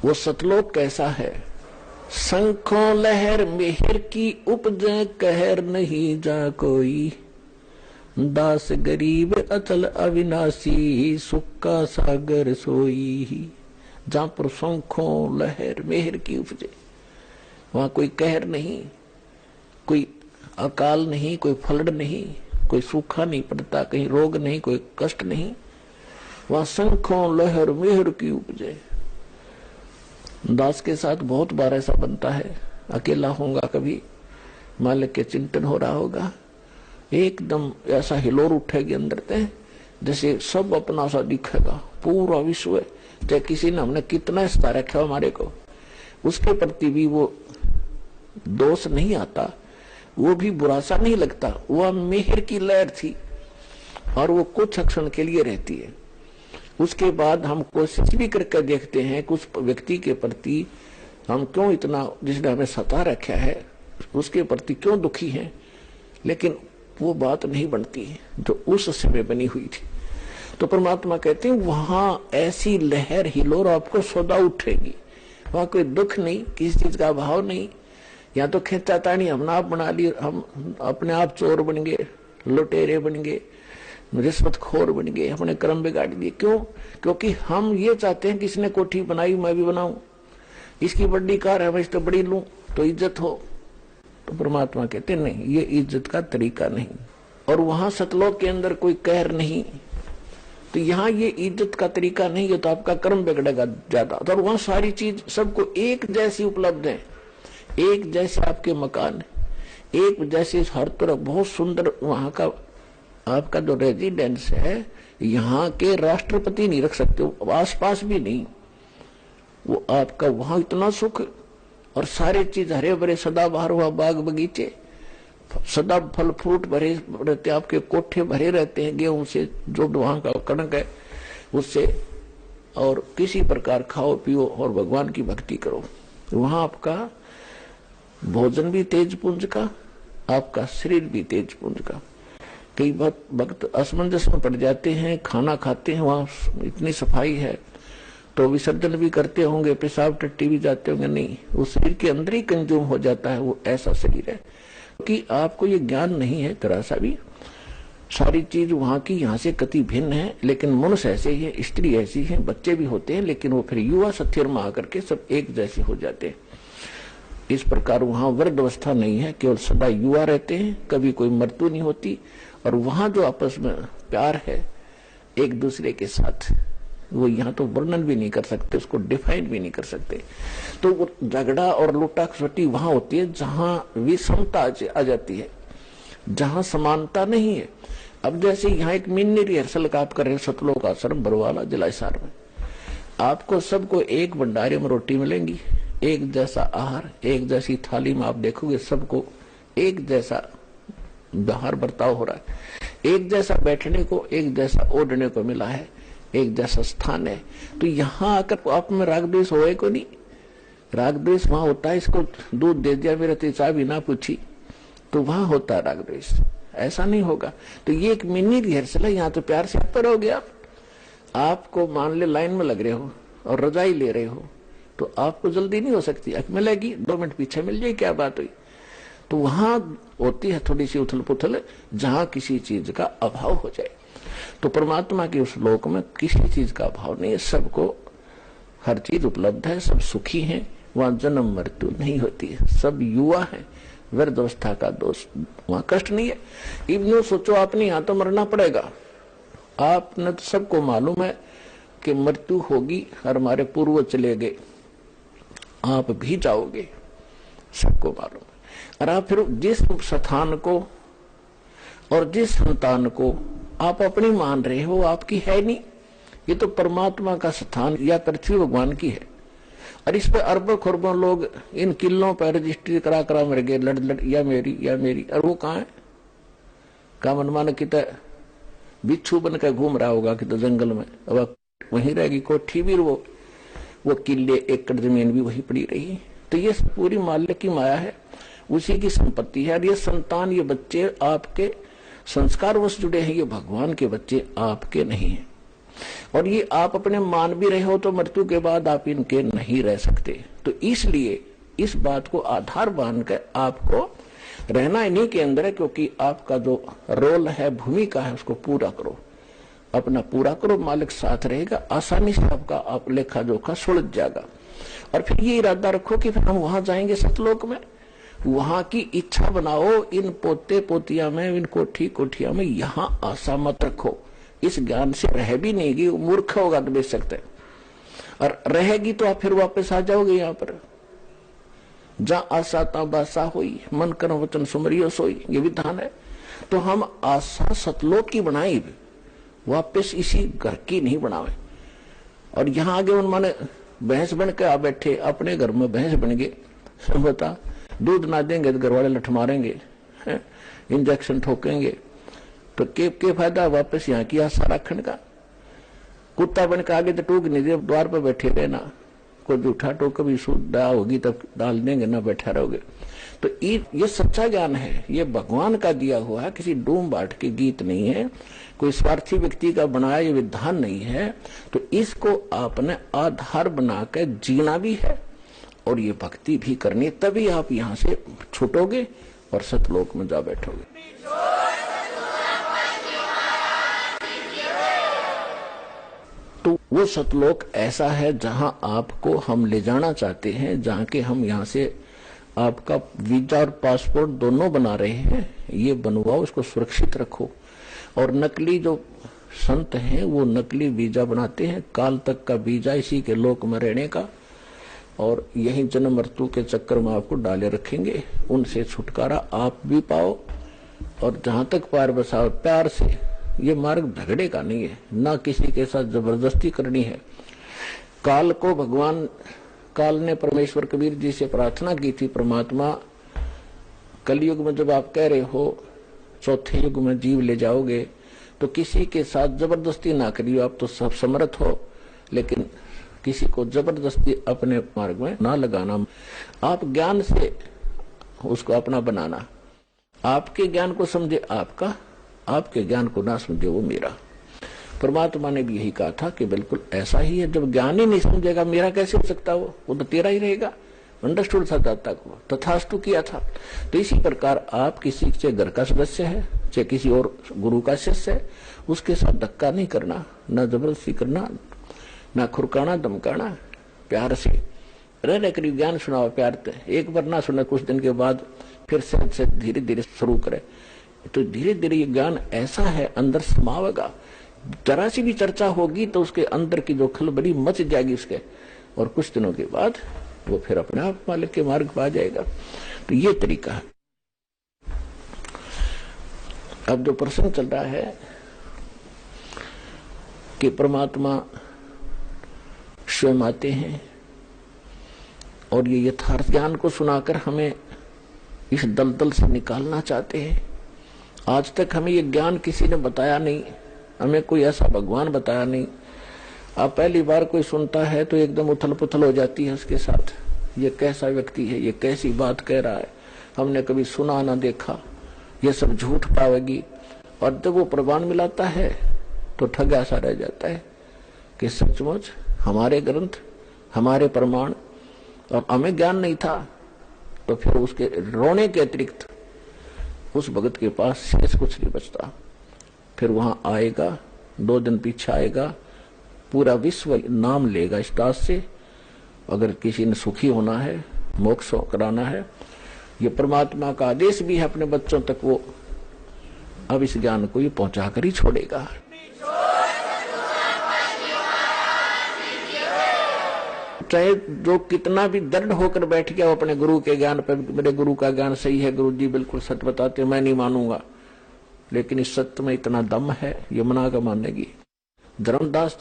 वो सतलोक कैसा है? शंखों लहर मेहर की उपजे, कहर नहीं जा कोई। दास गरीब अचल अविनाशी, सुख का सागर सोई। जहां पर शंखों लहर मेहर की उपजे, वहां कोई कहर नहीं, कोई अकाल नहीं, कोई फ्लड नहीं, कोई सूखा नहीं पड़ता, कहीं रोग नहीं, कोई कष्ट नहीं। वहां शंखों लहर मेहर की उपजे। दास के साथ बहुत बार ऐसा बनता है। अकेला होगा, कभी मालिक के चिंतन हो रहा होगा, एकदम ऐसा हिलोर उठेगी अंदर से, जैसे सब अपना सा दिखेगा, पूरा विश्व। चाहे किसी ने हमने कितना हिस्सा रखा हमारे को, उसके प्रति भी वो दोष नहीं आता, वो भी बुरा सा नहीं लगता। वह मेहर की लहर थी और वो कुछ क्षण के लिए रहती है। उसके बाद हम कोशिश भी करके देखते हैं कि उस व्यक्ति के प्रति हम क्यों इतना, जिसने हमें सता रखा है, उसके प्रति क्यों दुखी हैं, लेकिन वो बात नहीं बनती जो उस समय बनी हुई थी। तो परमात्मा कहते हैं वहां ऐसी लहर हिलोर आपको सदा उठेगी। वहां कोई दुख नहीं, किसी चीज का भाव नहीं। या तो खेचातानी हमने आप बना ली, हम अपने आप चोर बन गए, लुटेरे बन गए, रिश्वतखोर बन गए, अपने कर्म बिगाड़ दिए। क्यों? क्योंकि हम ये चाहते हैं कि इसने कोठी बनाई मैं भी बनाऊं, इसकी बड़ी कार है मैं इस तो बड़ी लूं तो इज्जत हो। तो परमात्मा कहते नहीं, ये इज्जत का तरीका नहीं। और वहां सतलोक के अंदर कोई कहर नहीं, तो यहाँ ये इज्जत का तरीका नहीं है, तो आपका कर्म बिगड़ेगा ज्यादा। और वहां सारी चीज सबको एक जैसी उपलब्ध है, एक जैसे आपके मकान, एक जैसे हर तरफ बहुत सुंदर। वहां का आपका जो रेजिडेंस है, यहाँ के राष्ट्रपति नहीं रख सकते, आसपास भी नहीं। वो आपका वहां इतना सुख और सारे चीज हरे भरे, सदा बाहर हुआ बाग बगीचे, सदा फल फ्रूट भरे रहते, आपके कोठे भरे रहते हैं गेहूं से, जो वहां का कणक है उससे। और किसी प्रकार खाओ पियो और भगवान की भक्ति करो। वहां आपका भोजन भी तेज पुंज का, आपका शरीर भी तेज पुंज का। कई वक्त असमंजस में पड़ जाते हैं, खाना खाते हैं, वहां इतनी सफाई है तो विसर्जन भी करते होंगे, पेशाब टट्टी भी जाते होंगे, नहीं, वो शरीर के अंदर ही कंज्यूम हो जाता है। वो ऐसा शरीर है कि आपको ये ज्ञान नहीं है जरा सा भी। सारी चीज वहां की यहाँ से कति भिन्न है, लेकिन मनुष्य ऐसे ही है, स्त्री ऐसी है, बच्चे भी होते हैं, लेकिन वो फिर युवा सत्यर में आकर के सब एक जैसे हो जाते हैं। इस प्रकार वहां वृद्ध अवस्था नहीं है, केवल सदा युवा रहते हैं, कभी कोई मृत्यु नहीं होती। और वहां जो आपस में प्यार है एक दूसरे के साथ, वो यहाँ तो वर्णन भी नहीं कर सकते, उसको डिफाइन भी नहीं कर सकते। तो वो झगड़ा और लुटाखसुटी वहां होती है जहां विषमता आ जाती है, जहां समानता नहीं है। अब जैसे यहाँ एक मिनी रिहर्सल का आप कर रहे हो सतलोक आश्रम बरवाला जिला हिसार में, आपको सबको एक भंडारे में रोटी मिलेंगी, एक जैसा आहार, एक जैसी थाली में आप देखोगे सबको एक जैसा व्यवहार बर्ताव हो रहा है, एक जैसा बैठने को, एक जैसा ओढ़ने को मिला है, एक जैसा स्थान है। तो यहाँ आकर आप में राग द्वेष होए को नहीं, राग द्वेष वहां होता है, इसको दूध दे दिया मेरे तो चाय भी ना पूछी, तो वहां होता है राग द्वेष, ऐसा नहीं होगा। तो ये एक मिनी रिहर्सल है, यहाँ तो प्यार से ऊपर हो गया। आपको मान ले लाइन में लग रहे हो और रजाई ले रहे हो, तो आपको जल्दी नहीं हो सकती, अक मिलेगी 2 मिनट पीछे मिल जाए, क्या बात हुई। तो वहां होती है थोड़ी सी उथल पुथल, जहां किसी चीज का अभाव हो जाए। तो परमात्मा के उस लोक में किसी चीज का अभाव नहीं है, सबको हर चीज उपलब्ध है, सब सुखी हैं, वहां जन्म मृत्यु नहीं होती है, सब युवा है, वृद्ध अवस्था का दोष वहां कष्ट नहीं है। इब्नो सोचो आपने यहाँ तो मरना पड़ेगा, आपने तो सबको मालूम है कि मृत्यु होगी, और हमारे पूर्वज चले गए, आप भी जाओगे, सबको मालूम है। और आप फिर जिस स्थान को और जिस संतान को आप अपनी मान रहे हो, आपकी है नहीं, ये तो परमात्मा का स्थान या पृथ्वी भगवान की है। और इस पर अरबों खरबों लोग इन किलों पर रजिस्ट्री करा करा मर गए, लड़ लड़, या मेरी या मेरी। और वो कहाँ है? का मनमान की बिच्छू बन कर घूम रहा होगा कि तो जंगल में, अब वहीं रहेगी कोठी भी, वो किले एकड़ जमीन भी वही पड़ी रही। तो ये पूरी माल्य की माया है, उसी की संपत्ति है। और ये संतान, ये बच्चे आपके संस्कार वश जुड़े हैं, ये भगवान के बच्चे आपके नहीं है। और ये आप अपने मान भी रहे हो तो मृत्यु के बाद आप इनके नहीं रह सकते। तो इसलिए इस बात को आधार मान कर आपको रहना इन्हीं के अंदर है, क्योंकि आपका जो रोल है, भूमिका है, उसको पूरा करो, अपना पूरा करो, मालिक साथ रहेगा, आसानी से आपका आप लेखा जोखा सुलझ जाएगा। और फिर ये इरादा रखो कि फिर हम वहां जाएंगे सतलोक में, वहां की इच्छा बनाओ, इन पोते पोतिया में, इन कोठी कोठिया में यहां आशा मत रखो। इस ज्ञान से रह भी नहीं गई, मूर्ख होगा तो बेच सकते, और रहेगी तो आप फिर वापस आ जाओगे यहाँ पर। जहां आशा ता बासा हुई, मन कर वचन सुमरियो सोई, ये विधान है। तो हम आशा सतलोक की बनाई, वापस इसी घर की नहीं बनावे। और यहाँ आगे उन्होंने भैंस बन के आ बैठे, अपने घर में भैंस बन गए, बता दूध ना देंगे तो घर वाले लठ मारेंगे, इंजेक्शन ठोकेंगे, तो के फायदा वापस यहाँ की आशा रखने का। कुत्ता बन के आगे तो टूक नहीं दे, द्वार पर बैठे रहना, कोई जूठा टोक कभी सुधा होगी तब डाल देंगे, ना बैठा रहोगे। तो ये सच्चा ज्ञान है, ये भगवान का दिया हुआ है, किसी डूम बाट के गीत नहीं है, कोई स्वार्थी व्यक्ति का बनाया ये विधान नहीं है। तो इसको आपने आधार बनाकर जीना भी है और ये भक्ति भी करनी, तभी आप यहाँ से छूटोगे और सतलोक में जा बैठोगे। तो वो सतलोक ऐसा है जहां आपको हम ले जाना चाहते हैं, जहां के हम यहाँ से आपका वीजा और पासपोर्ट दोनों बना रहे हैं। ये बनवाओ, इसको सुरक्षित रखो। और नकली जो संत हैं वो नकली वीजा बनाते हैं, काल तक का वीजा इसी के लोक में रहने का, और यही जन्म मृत्यु के चक्कर में आपको डाले रखेंगे। उनसे छुटकारा आप भी पाओ, और जहां तक पार बसाओ प्यार से। ये मार्ग झगड़े का नहीं है, ना किसी के साथ जबरदस्ती करनी है। काल को भगवान काल ने परमेश्वर कबीर जी से प्रार्थना की थी, परमात्मा कलयुग में जब आप कह रहे हो चौथे युग में जीव ले जाओगे, तो किसी के साथ जबरदस्ती ना करियो, आप तो सब समर्थ हो, लेकिन किसी को जबरदस्ती अपने मार्ग में ना लगाना। आप ज्ञान से उसको अपना बनाना, आपके ज्ञान को समझे आपका, आपके ज्ञान को ना समझे वो मेरा। परमात्मा ने भी यही कहा था कि बिल्कुल ऐसा ही है। जब ज्ञान ही नहीं समझेगा मेरा कैसे हो सकता, वो तो तेरा ही रहेगा। अंडरस्टूड था दाता को, तथास्तु किया था। तो इसी प्रकार आप किसी से घर का सदस्य है, चाहे किसी और गुरु का शिष्य है, उसके साथ धक्का नहीं करना, ना जबरदस्ती करना, ना खुरकाना धमकाना, प्यार से रह करीब ज्ञान सुनाओ प्यार से। एक बार ना सुने, कुछ दिन के बाद फिर से धीरे धीरे शुरू करे, तो धीरे धीरे ये ज्ञान ऐसा है अंदर समावेगा। जरा सी भी चर्चा होगी तो उसके अंदर की जो खलबली मच जाएगी उसके, और कुछ दिनों के बाद वो फिर अपने आप मालिक के मार्ग पर आ जाएगा। तो ये तरीका है। अब जो प्रश्न चल रहा है कि परमात्मा स्वयं आते हैं और ये यथार्थ ज्ञान को सुनाकर हमें इस दलदल से निकालना चाहते हैं। आज तक हमें ये ज्ञान किसी ने बताया नहीं, हमें कोई ऐसा भगवान बताया नहीं। अब पहली बार कोई सुनता है तो एकदम उथल पुथल हो जाती है उसके साथ, ये कैसा व्यक्ति है, ये कैसी बात कह रहा है, हमने कभी सुना ना देखा, ये सब झूठ पावेगी। और जब वो प्रमाण मिलाता है तो ठगा सा रह जाता है कि सचमुच हमारे ग्रंथ, हमारे प्रमाण, और हमें ज्ञान नहीं था। तो फिर उसके रोने के अतिरिक्त उस भगत के पास शेष कुछ नहीं बचता। फिर वहां आएगा, 2 दिन पीछे आएगा, पूरा विश्व नाम लेगा इस दास से। अगर किसी ने सुखी होना है, मोक्ष कराना है, ये परमात्मा का आदेश भी है अपने बच्चों तक, वो अब इस ज्ञान को ये पहुंचा कर ही छोड़ेगा। चाहे जो कितना भी दृढ़ होकर बैठ गया अपने गुरु के ज्ञान पर, मेरे गुरु का ज्ञान सही है, गुरु जी बिल्कुल सच बताते, मैं नहीं मानूंगा, लेकिन इस सत्य में इतना दम है, यमुना का मानेगी। धर्मदास जी